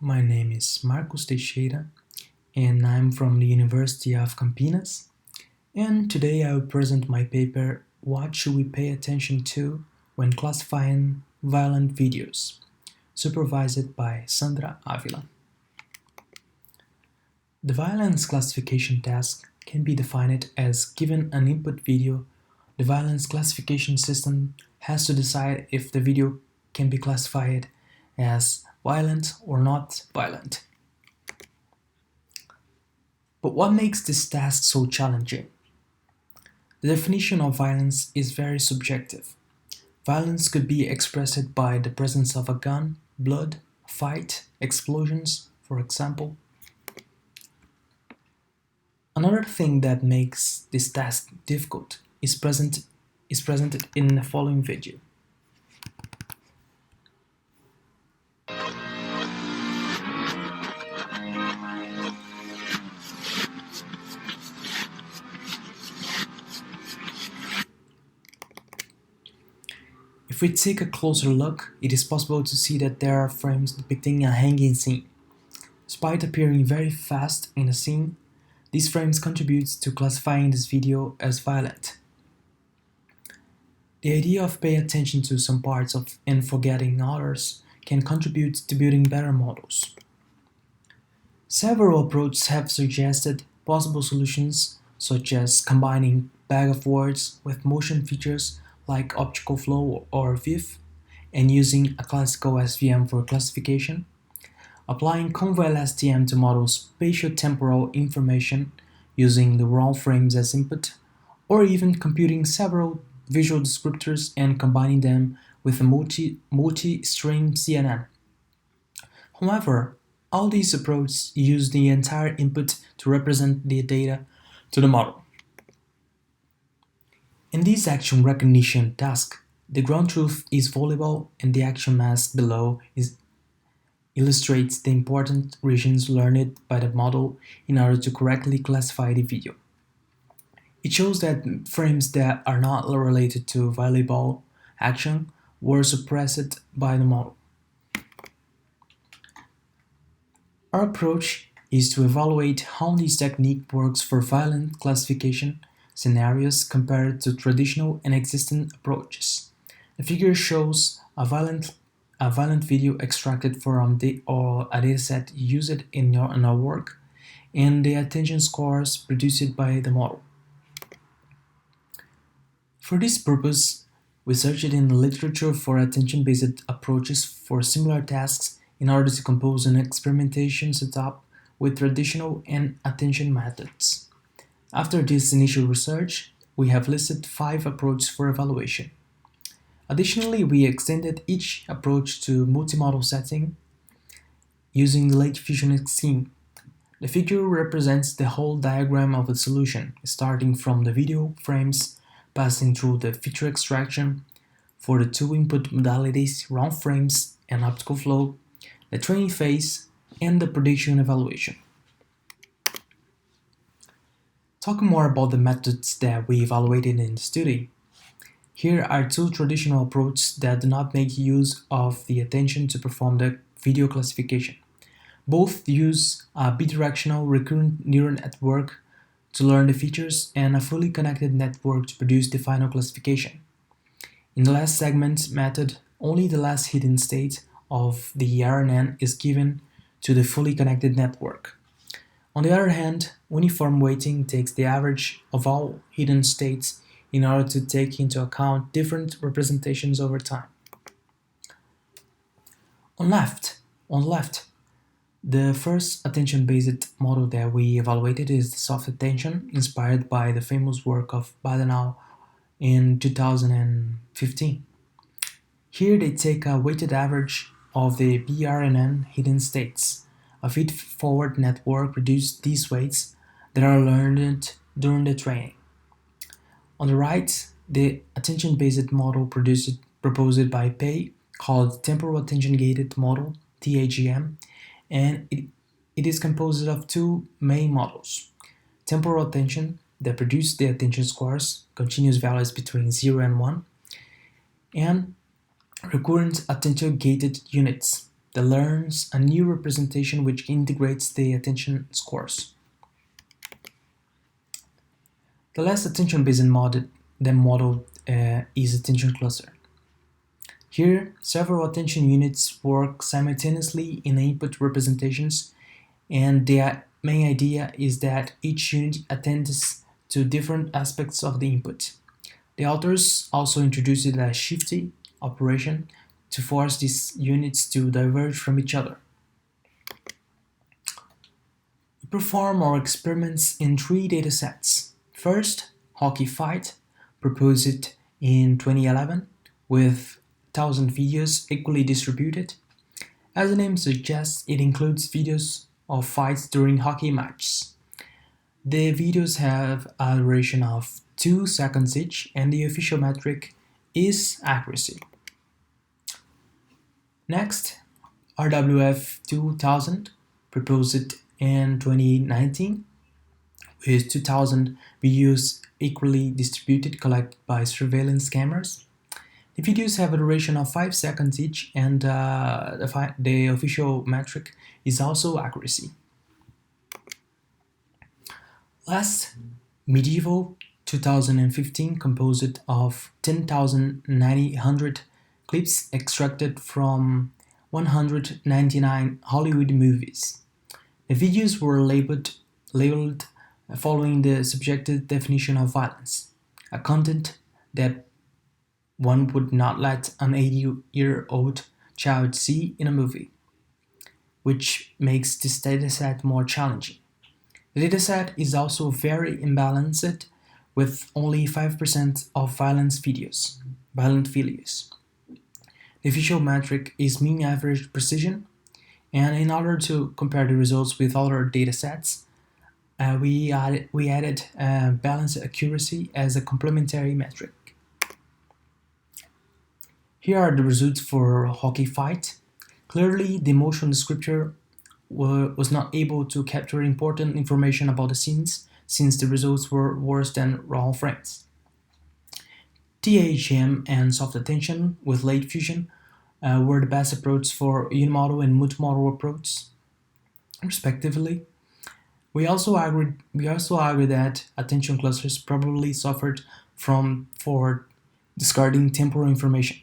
My name is Marcos Teixeira and I'm from the University of Campinas. And today I will present my paper, What Should We Pay Attention to When Classifying Violent Videos, supervised by Sandra Avila. The violence classification task can be defined as given an input video, the violence classification system has to decide if the video can be classified as violent or not violent. But what makes this task so challenging? The definition of violence is very subjective. Violence could be expressed by the presence of a gun, blood, fight, explosions, for example. Another thing that makes this task difficult is presented in the following video. If we take a closer look, it is possible to see that there are frames depicting a hanging scene. Despite appearing very fast in the scene, these frames contribute to classifying this video as violent. The idea of paying attention to some parts and forgetting others can contribute to building better models. Several approaches have suggested possible solutions, such as combining bag of words with motion features like optical flow or VIF, and using a classical SVM for classification, applying conval STM to model spatio-temporal information using the raw frames as input, or even computing several visual descriptors and combining them with a multi-stream CNN. However, all these approaches use the entire input to represent the data to the model. In this action recognition task, the ground truth is volleyball and the action mask below illustrates the important regions learned by the model in order to correctly classify the video. It shows that frames that are not related to volleyball action were suppressed by the model. Our approach is to evaluate how this technique works for violent classification scenarios compared to traditional and existing approaches. The figure shows a violent video extracted from a dataset used in our work and the attention scores produced by the model. For this purpose, we searched in the literature for attention-based approaches for similar tasks in order to compose an experimentation setup with traditional and attention methods. After this initial research, we have listed 5 approaches for evaluation. Additionally, we extended each approach to multimodal setting using the late fusion scheme. The figure represents the whole diagram of the solution, starting from the video frames, passing through the feature extraction for the 2 input modalities, raw frames and optical flow, the training phase, and the prediction evaluation. Talking more about the methods that we evaluated in the study, here are 2 traditional approaches that do not make use of the attention to perform the video classification. Both use a bidirectional recurrent neural network to learn the features and a fully connected network to produce the final classification. In the last segment method, only the last hidden state of the RNN is given to the fully connected network. On the other hand, uniform weighting takes the average of all hidden states in order to take into account different representations over time. On left, the first attention-based model that we evaluated is the soft attention, inspired by the famous work of Badenau in 2015. Here they take a weighted average of the BRNN hidden states. A feed-forward network produces these weights that are learned during the training. On the right, the attention-based model proposed by Pei, called Temporal Attention-Gated Model, TAGM, and it is composed of 2 main models. Temporal attention, that produces the attention scores, continuous values between 0 and 1, and recurrent attention-gated units, that learns a new representation which integrates the attention scores. The last attention-based model is attention cluster. Here, several attention units work simultaneously in input representations, and the main idea is that each unit attends to different aspects of the input. The authors also introduced a shifty operation to force these units to diverge from each other. We perform our experiments in three datasets. First, Hockey Fight, proposed in 2011 with 1,000 videos equally distributed. As the name suggests, it includes videos of fights during hockey matches. The videos have a duration of 2 seconds each, and the official metric is accuracy. Next, RWF 2000, proposed in 2019, with 2,000 videos equally distributed collected by surveillance cameras. The videos have a duration of 5 seconds each, and the official metric is also accuracy. Last, Medieval 2015, composed of 10,900 clips extracted from 199 Hollywood movies. The videos were labeled following the subjective definition of violence, a content that one would not let an 80-year-old child see in a movie, which makes this dataset more challenging. The dataset is also very imbalanced, with only 5% of violent videos. The official metric is mean average precision, and in order to compare the results with other datasets, we added balanced accuracy as a complementary metric. Here are the results for Hockey Fight. Clearly, the motion descriptor was not able to capture important information about the scenes, since the results were worse than raw frames. TAHM and soft attention with late fusion were the best approach for unimodal and multimodal approach, respectively. We also argued that attention clusters probably suffered for discarding temporal information,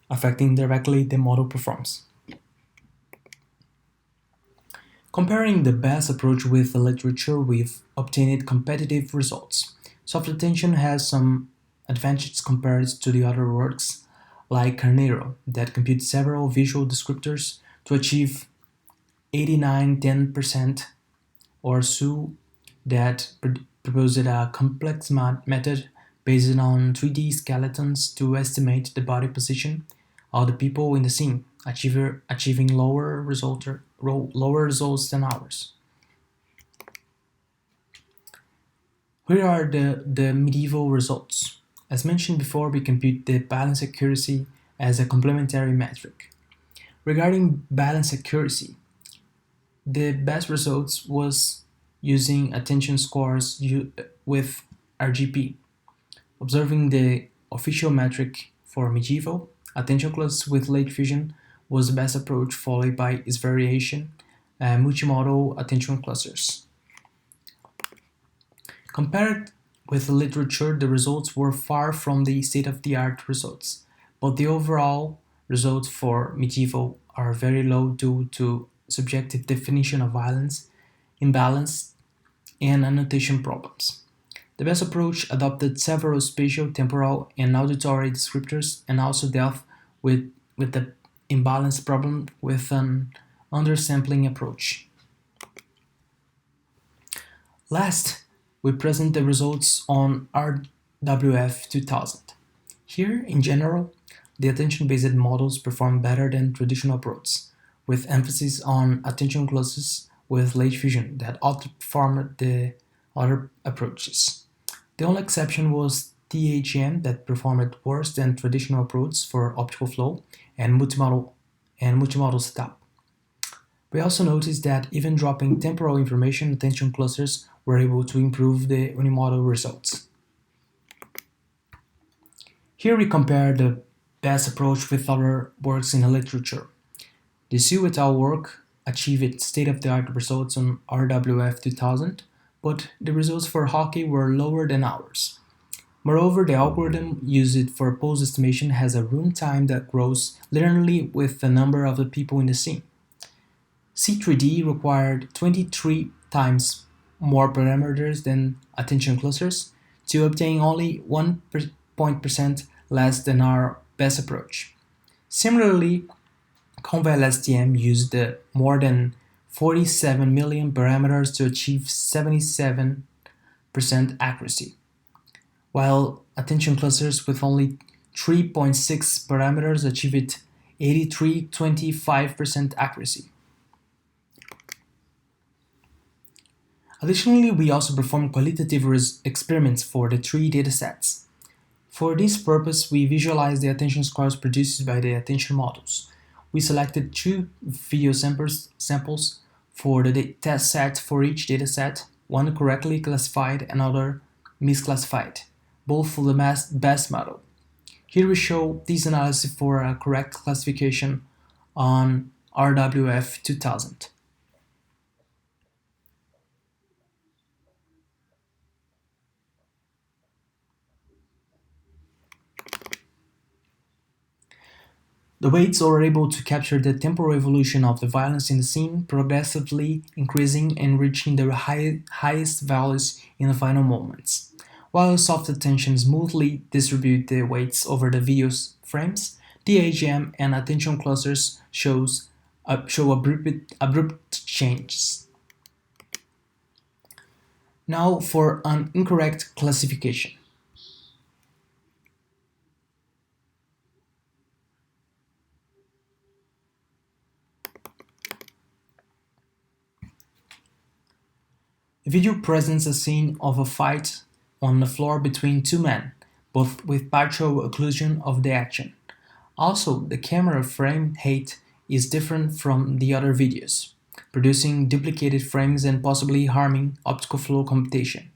affecting directly the model performance. Comparing the best approach with the literature, we've obtained competitive results. Soft attention has some advantages compared to the other works, like Carnero, that computes several visual descriptors to achieve 89-10%, or Su, that proposed a complex method based on 3D skeletons to estimate the body position of the people in the scene, achieving lower results than ours. Here are the medieval results. As mentioned before, we compute the balance accuracy as a complementary metric. Regarding balance accuracy, the best results was using attention scores with RGP. Observing the official metric for medieval, attention clusters with late fusion was the best approach, followed by its variation, multimodal attention clusters. Compared with the literature, the results were far from the state-of-the-art results, but the overall results for medieval are very low due to subjective definition of violence, imbalance, and annotation problems. The best approach adopted several spatial, temporal, and auditory descriptors, and also dealt with the imbalance problem with an undersampling approach. Last, we present the results on RWF 2000. Here, in general, the attention-based models perform better than traditional approaches, with emphasis on attention clusters with late fusion that outperformed the other approaches. The only exception was THM that performed worse than traditional approaches for optical flow and multimodal setup. We also noticed that even dropping temporal information, attention clusters were able to improve the unimodal results. Here we compare the best approach with other works in the literature. The Su et al. Work achieved state-of-the-art results on RWF 2000, but the results for hockey were lower than ours. Moreover, the algorithm used for pose estimation has a room time that grows linearly with the number of the people in the scene. C3D required 23 times more parameters than attention clusters to obtain only 1% less than our best approach. Similarly, Conval STM used more than 47 million parameters to achieve 77% accuracy, while attention clusters with only 3.6 parameters achieved 83.25% accuracy. Additionally, we also performed qualitative experiments for the three datasets. For this purpose, we visualized the attention scores produced by the attention models. We selected two video samples for the test set for each dataset, one correctly classified and another misclassified, both for the best model. Here we show this analysis for a correct classification on RWF 2000. The weights are able to capture the temporal evolution of the violence in the scene, progressively increasing and reaching the highest values in the final moments. While soft attention smoothly distribute the weights over the video frames, the AGM and attention clusters show abrupt changes. Now for an incorrect classification. The video presents a scene of a fight on the floor between two men, both with partial occlusion of the action. Also, the camera frame height is different from the other videos, producing duplicated frames and possibly harming optical flow computation.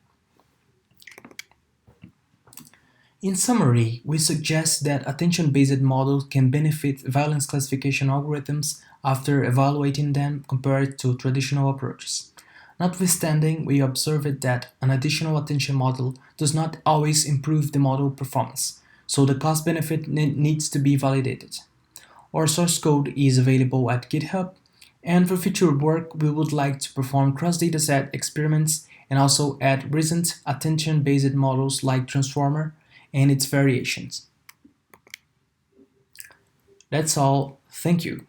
In summary, we suggest that attention-based models can benefit violence classification algorithms after evaluating them compared to traditional approaches. Notwithstanding, we observed that an additional attention model does not always improve the model performance, so the cost-benefit needs to be validated. Our source code is available at GitHub, and for future work we would like to perform cross-dataset experiments and also add recent attention-based models like Transformer and its variations. That's all. Thank you.